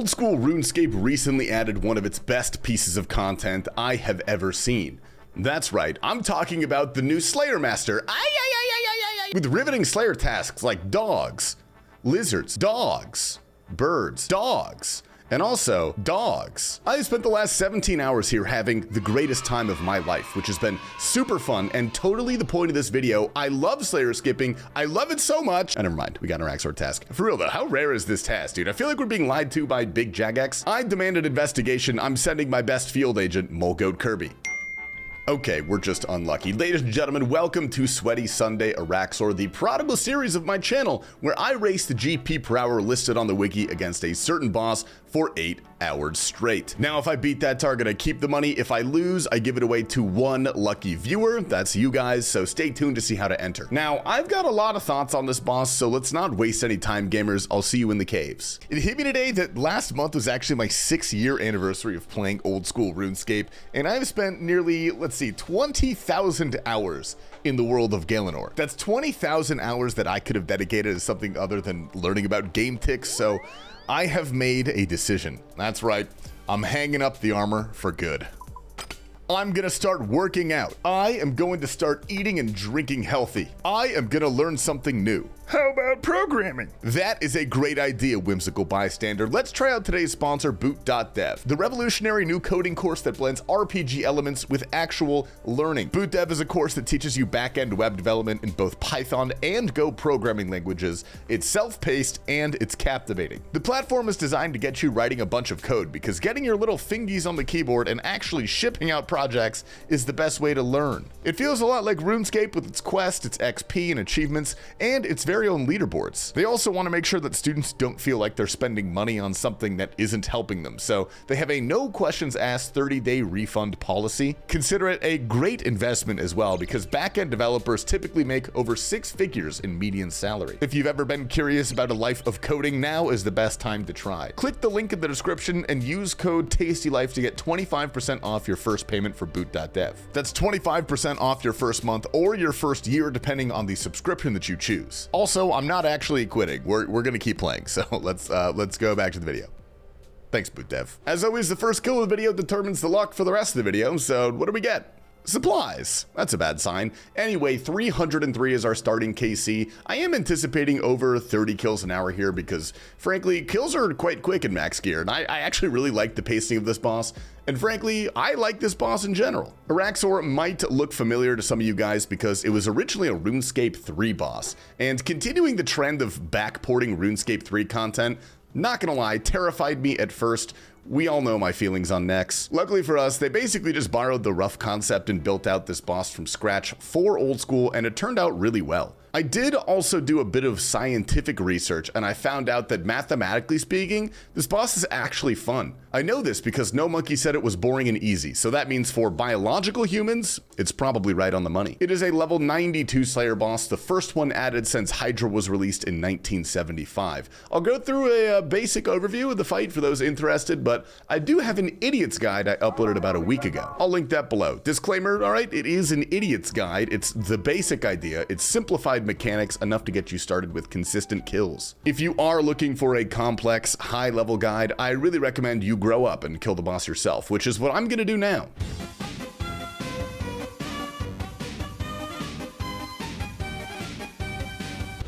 Old school RuneScape recently added one of its best pieces of content I have ever seen. That's right, I'm talking about the new Slayer Master. With riveting Slayer tasks like dogs, lizards, dogs, birds, dogs, and also dogs. I spent the last 17 hours here having the greatest time of my life, which has been super fun and totally the point of this video. I love Slayer skipping. I love it so much. Never mind, we got an Araxxor task. For real though, how rare is this task, dude? I feel like we're being lied to by Big Jagex. I demand an investigation. I'm sending my best field agent, Molegoat Kirby. Okay, we're just unlucky. Ladies and gentlemen, welcome to Sweaty Sunday Araxxor, the prodigal series of my channel, where I race the GP per hour listed on the wiki against a certain boss for 8 hours straight. Now, if I beat that target, I keep the money. If I lose, I give it away to one lucky viewer. That's you guys, so stay tuned to see how to enter. Now, I've got a lot of thoughts on this boss, so let's not waste any time, gamers. I'll see you in the caves. It hit me today that last month was actually my 6-year anniversary of playing old school RuneScape, and I've spent nearly, let's see, 20,000 hours in the world of Galenor. That's 20,000 hours that I could have dedicated to something other than learning about game ticks, so I have made a decision. That's right, I'm hanging up the armor for good. I'm gonna start working out. I am going to start eating and drinking healthy. I am gonna learn something new. How about programming? That is a great idea, whimsical bystander. Let's try out today's sponsor, Boot.dev, the revolutionary new coding course that blends RPG elements with actual learning. Boot.dev is a course that teaches you back-end web development in both Python and Go programming languages. It's self-paced and it's captivating. The platform is designed to get you writing a bunch of code because getting your little fingies on the keyboard and actually shipping out projects is the best way to learn. It feels a lot like RuneScape with its quest, its XP and achievements, and its very own leaderboards. They also want to make sure that students don't feel like they're spending money on something that isn't helping them, so they have a no questions asked 30-day refund policy. Consider it a great investment as well, because back-end developers typically make over 6 figures in median salary. If you've ever been curious about a life of coding, now is the best time to try. Click the link in the description and use code TastyLife to get 25% off your first payment for Boot.dev. That's 25% off your first month or your first year, depending on the subscription that you choose. Also, I'm not actually quitting. We're gonna keep playing, so let's go back to the video. Thanks, BootDev. As always, the first kill of the video determines the luck for the rest of the video, so what do we get? Supplies. That's a bad sign. Anyway, 303 is our starting KC. I am anticipating over 30 kills an hour here because, frankly, kills are quite quick in max gear, and I actually really like the pacing of this boss. And frankly, I like this boss in general. Araxxor might look familiar to some of you guys because it was originally a RuneScape 3 boss, and continuing the trend of backporting RuneScape 3 content, not gonna lie, terrified me at first. We all know my feelings on Nex. Luckily for us, they basically just borrowed the rough concept and built out this boss from scratch for old school, and it turned out really well. I did also do a bit of scientific research, and I found out that mathematically speaking, this boss is actually fun. I know this because No Monkey said it was boring and easy, so that means for biological humans, it's probably right on the money. It is a level 92 Slayer boss, the first one added since Hydra was released in 1975. I'll go through a basic overview of the fight for those interested, but I do have an idiot's guide I uploaded about a week ago. I'll link that below. Disclaimer, alright, it is an idiot's guide. It's the basic idea. It's simplified mechanics enough to get you started with consistent kills. If you are looking for a complex, high-level guide, I really recommend you grow up and kill the boss yourself, which is what I'm gonna do now.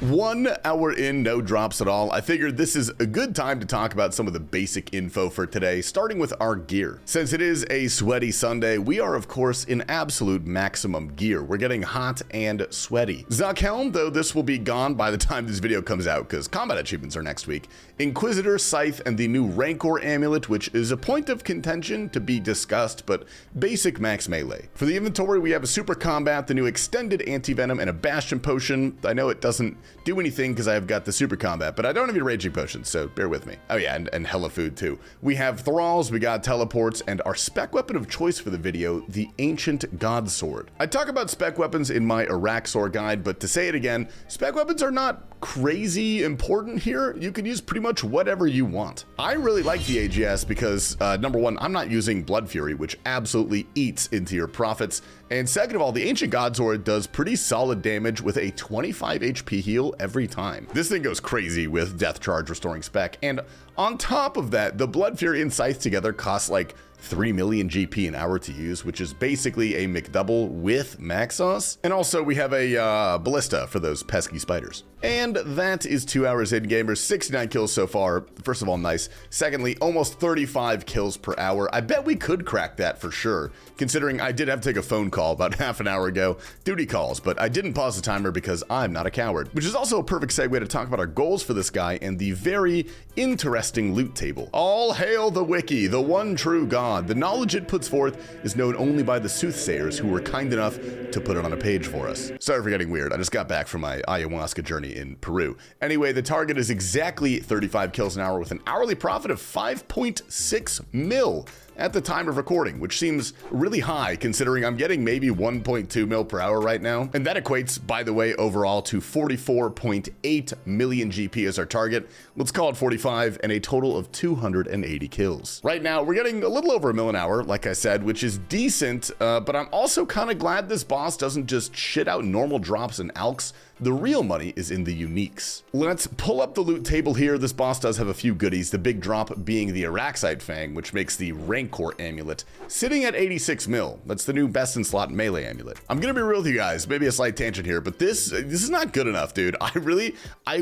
1 hour in, no drops at all. I figured this is a good time to talk about some of the basic info for today, starting with our gear. Since it is a sweaty Sunday, we are of course in absolute maximum gear. We're getting hot and sweaty. Zakhelm, though this will be gone by the time this video comes out because combat achievements are next week. Inquisitor, Scythe, and the new Rancor amulet, which is a point of contention to be discussed, but basic max melee. For the inventory, we have a super combat, the new extended anti-venom, and a bastion potion. I know it doesn't do anything because I've got the super combat, but I don't have any raging potions, so bear with me. Oh yeah, and hella food too. We have thralls, we got teleports, and our spec weapon of choice for the video, the ancient god sword. I talk about spec weapons in my Araxxor guide, but to say it again, spec weapons are not crazy important here. You can use pretty much whatever you want. I really like the AGS because number one, I'm not using Blood Fury, which absolutely eats into your profits. And second of all, the Ancient God Sword does pretty solid damage with a 25 HP heal every time. This thing goes crazy with Death Charge restoring spec. And On top of that, the Blood Fury and Scythe together cost like 3 million GP an hour to use, which is basically a McDouble with max sauce. And also we have a ballista for those pesky spiders. And that is 2 hours in, gamers. 69 kills so far. First of all, nice. Secondly, almost 35 kills per hour. I bet we could crack that for sure, considering I did have to take a phone call about half an hour ago. Duty calls, but I didn't pause the timer because I'm not a coward. Which is also a perfect segue to talk about our goals for this guy and the very interesting loot table. All hail the wiki, the one true god. The knowledge it puts forth is known only by the soothsayers who were kind enough to put it on a page for us. Sorry for getting weird. I just got back from my ayahuasca journey in Peru. Anyway, the target is exactly 35 kills an hour with an hourly profit of 5.6 mil at the time of recording, which seems really high considering I'm getting maybe 1.2 mil per hour right now. And that equates, by the way, overall to 44.8 million GP as our target. Let's call it 45 and a total of 280 kills. Right now, we're getting a little over a mil an hour, like I said, which is decent, but I'm also kind of glad this boss doesn't just shit out normal drops and alks. The real money is in the uniques. Let's pull up the loot table here. This boss does have a few goodies, the big drop being the Araxxor Fang, which makes the Rancor amulet, sitting at 86 mil. That's the new best in slot melee amulet. I'm gonna be real with you guys, maybe a slight tangent here, but this is not good enough, dude. I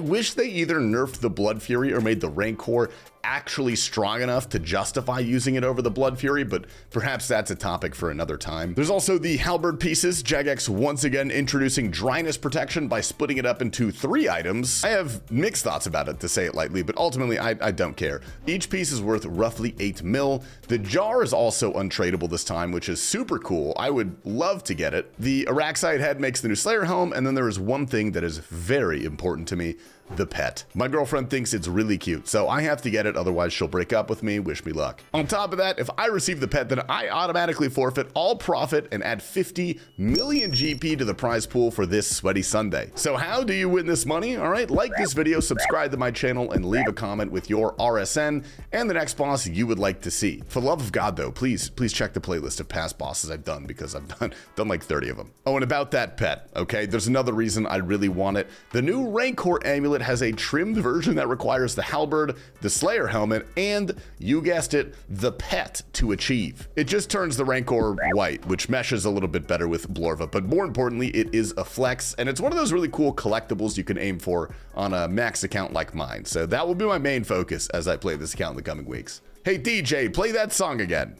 wish they either nerfed the Blood Fury or made the Rancor actually strong enough to justify using it over the Blood Fury, but perhaps that's a topic for another time. There's also the halberd pieces. Jagex once again introducing dryness protection by splitting it up into 3 items. I have mixed thoughts about it, to say it lightly, but ultimately I don't care. Each piece is worth roughly 8 mil. The jar is also untradeable this time, which is super cool. I would love to get it. The Araxxor head makes the new Slayer helm, and then there is one thing that is very important to me: the pet. My girlfriend thinks it's really cute, so I have to get it, otherwise she'll break up with me. Wish me luck. On top of that, if I receive the pet, then I automatically forfeit all profit and add 50 million GP to the prize pool for this sweaty Sunday. So how do you win this money? All right, like this video, subscribe to my channel, and leave a comment with your RSN and the next boss you would like to see. For the love of God, though, please check the playlist of past bosses I've done, because I've done like 30 of them. Oh, and about that pet, okay, there's another reason I really want it. The new Rancor amulet has a trimmed version that requires the halberd, the Slayer helmet, and, you guessed it, the pet to achieve. It just turns the Rancor white, which meshes a little bit better with Blorva, but more importantly, it is a flex, and it's one of those really cool collectibles you can aim for on a max account like mine. So that will be my main focus as I play this account in the coming weeks. Hey DJ, play that song again.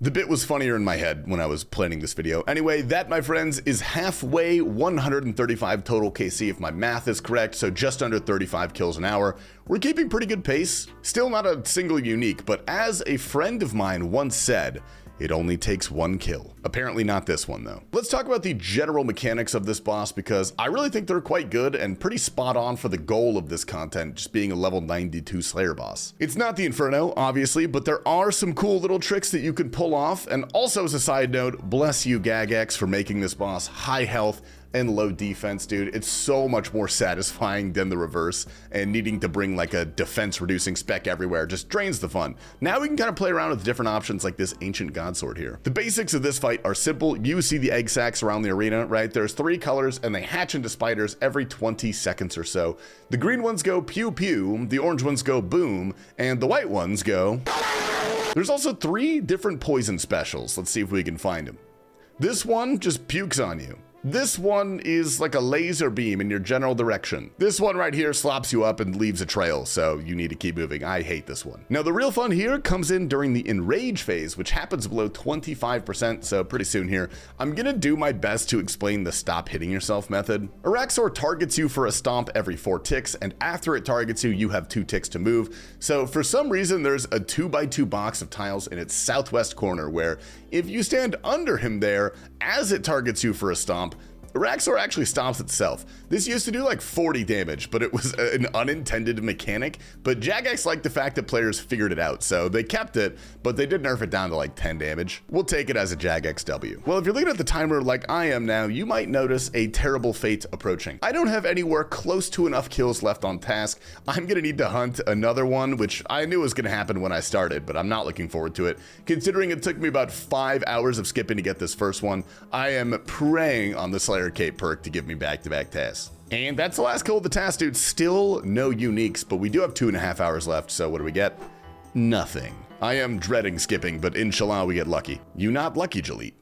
The bit was funnier in my head when I was planning this video. Anyway, that, my friends, is halfway, 135 total KC if my math is correct, so just under 35 kills an hour. We're keeping pretty good pace. Still not a single unique, but as a friend of mine once said, it only takes 1 kill. Apparently not this one, though. Let's talk about the general mechanics of this boss, because I really think they're quite good and pretty spot on for the goal of this content, just being a level 92 Slayer boss. It's not the Inferno, obviously, but there are some cool little tricks that you can pull off. And also, as a side note, bless you, Gagex, for making this boss high health and low defense, dude. It's so much more satisfying than the reverse, and needing to bring like a defense reducing spec everywhere just drains the fun. Now we can kind of play around with different options like this ancient god sword here. The basics of this fight are simple. You see the egg sacs around the arena, right? There's 3 colors and they hatch into spiders every 20 seconds or so. The green ones go pew pew, the orange ones go boom, and the white ones go. There's also 3 different poison specials. Let's see if we can find them. This one just pukes on you. This one is like a laser beam in your general direction. This one right here slops you up and leaves a trail, so you need to keep moving. I hate this one. Now, the real fun here comes in during the enrage phase, which happens below 25%, so pretty soon here. I'm gonna do my best to explain the stop hitting yourself method. Araxxor targets you for a stomp every 4 ticks, and after it targets you, you have 2 ticks to move. So for some reason, there's a 2x2 box of tiles in its southwest corner where if you stand under him there as it targets you for a stomp, Araxxor actually stomps itself. This used to do like 40 damage, but it was an unintended mechanic. But Jagex liked the fact that players figured it out, so they kept it, but they did nerf it down to like 10 damage. We'll take it as a Jagex W. Well, if you're looking at the timer like I am now, you might notice a terrible fate approaching. I don't have anywhere close to enough kills left on task. I'm gonna need to hunt another one, which I knew was gonna happen when I started, but I'm not looking forward to it. Considering it took me about 5 hours of skipping to get this first one, I am preying on the Slayer Cape perk to give me back-to-back tasks. And that's the last kill of the task, dude. Still no uniques, but we do have 2.5 hours left, so what do we get? Nothing. I am dreading skipping, but inshallah we get lucky. You not lucky, Jalit.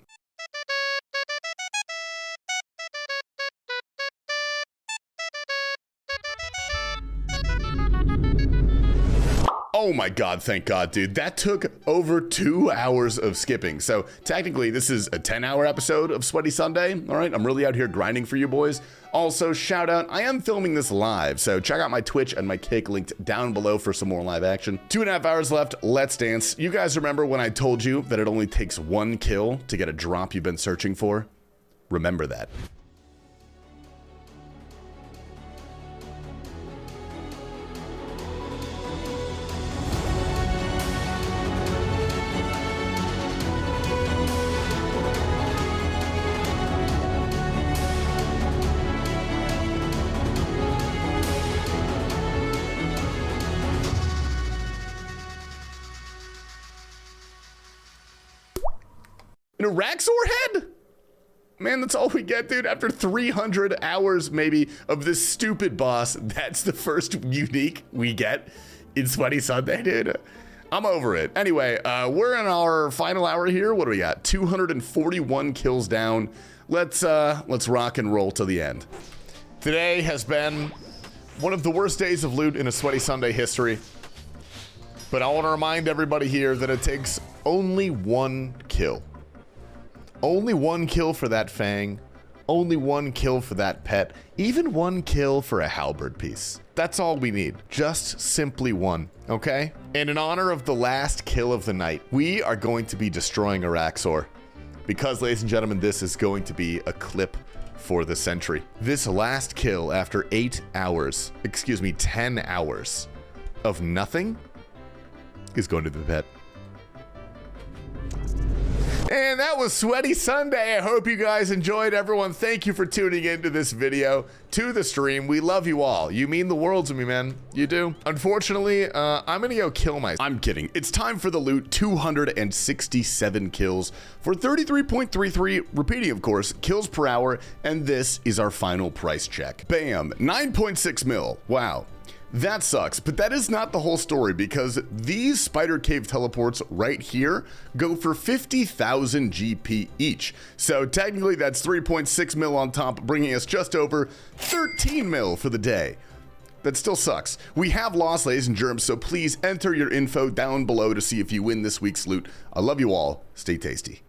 Oh my god, thank god, dude. That took over 2 hours of skipping. So technically, this is a 10-hour episode of Sweaty Sunday. All right, I'm really out here grinding for you boys. Also, shout out, I am filming this live, so check out my Twitch and my Kick linked down below for some more live action. 2.5 hours left, let's dance. You guys remember when I told you that it only takes 1 kill to get a drop you've been searching for? Remember that. An Araxxor head? Man, that's all we get, dude. After 300 hours, maybe, of this stupid boss, that's the first unique we get in Sweaty Sunday, dude. I'm over it. Anyway, we're in our final hour here. What do we got? 241 kills down. Let's rock and roll to the end. Today has been one of the worst days of loot in a Sweaty Sunday history. But I want to remind everybody here that it takes only 1 kill. Only 1 kill for that fang, only 1 kill for that pet, even 1 kill for a halberd piece. That's all we need, just simply 1, okay? And in honor of the last kill of the night, we are going to be destroying Araxxor. Because, ladies and gentlemen, this is going to be a clip for the century. This last kill after 10 hours of nothing is going to the pet. And that was Sweaty Sunday. I hope you guys enjoyed. Everyone, thank you for tuning into this video, to the stream. We love you all. You mean the world to me, man. You do. Unfortunately, I'm gonna go kill myself. I'm kidding. It's time for the loot. 267 kills for 33.33, repeating, of course, kills per hour. And this is our final price check. Bam, 9.6 mil. Wow. That sucks, but that is not the whole story, because these spider cave teleports right here go for 50,000 GP each. So technically that's 3.6 mil on top, bringing us just over 13 mil for the day. That still sucks. We have lost, ladies and germs, so please enter your info down below to see if you win this week's loot. I love you all. Stay tasty.